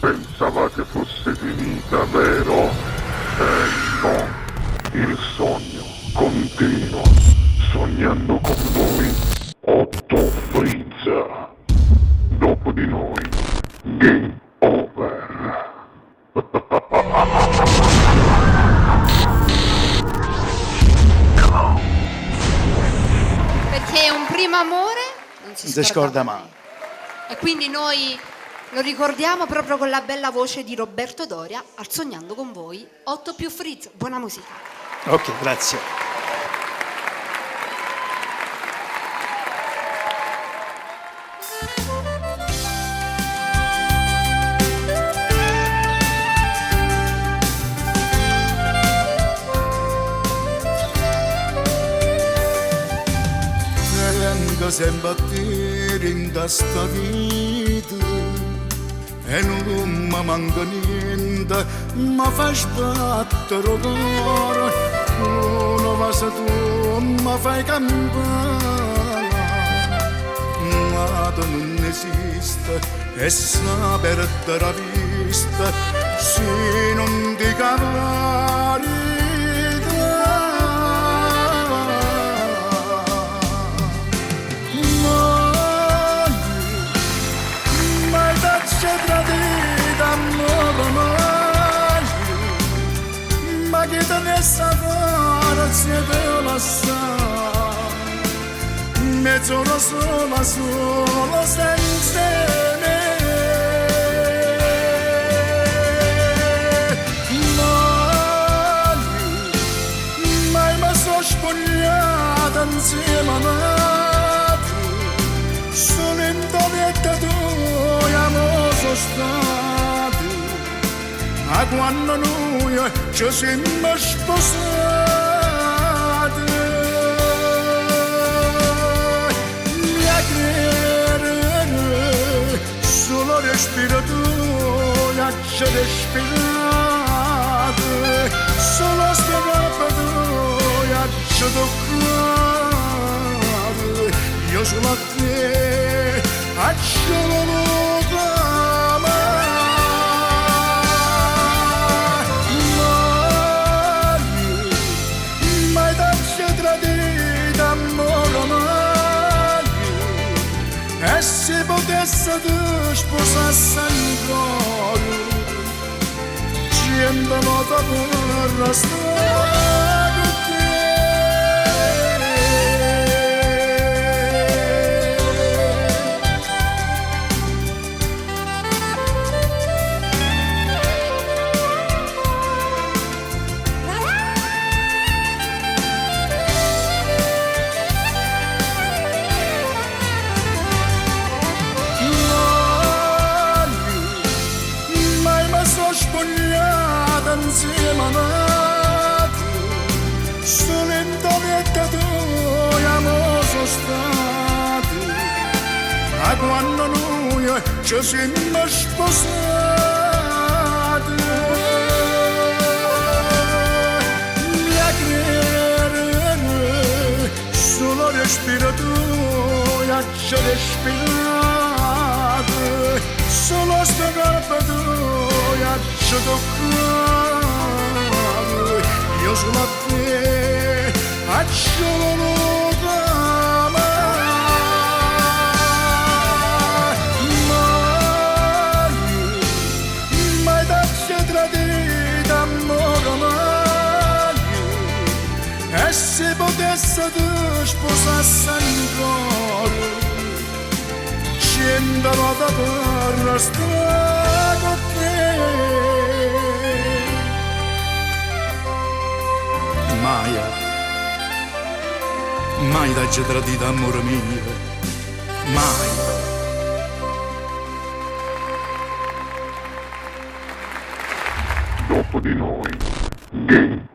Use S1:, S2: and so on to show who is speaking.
S1: Pensavate fosse finita, vero? No, il sogno continua, sognando con voi, Otto Frizza. Dopo di noi, game over.
S2: Perché un primo amore non si scorda mai. E quindi noi lo ricordiamo proprio con la bella voce di Roberto Doria al Sognando con voi, 8 più Frizz. Buona musica.
S3: Ok, grazie.
S4: Vengo sempre a dire in questa vita e non mi manca niente, ma fai sbattere il cuore, una cosa tu mi fai campare, ma tu non esiste e sa perdere la vista se non ti cavari. Ma che te ne sa fare se te lo sa, mezz'ora sola senza me. Mai mi sono spogliata insieme a te, sono in dovetta tua, mo sono stato. A quando noi ci siamo sposati, mia credere, solo respiro tuo ci respirate, solo sto corpo tuo ci toccate, io sono a te, ci voluto amare. E se potesse tu sposassi ancora, ci andiamo per restare con te. Insieme a te, sono in dovetta tua, mo sono stato, a quando noi ci siamo sposati, mia credere, solo respiro tuo, ci respirate, solo sto corpo tuo, ci toccate. Io sono a te, ci voluto amare, mai t'ho tradito amore mai, e se potesse tu sposassi ancora, ci andavo da per restare con te. Mai t'ho tradito amore mio, mai.
S1: Dopo di noi, game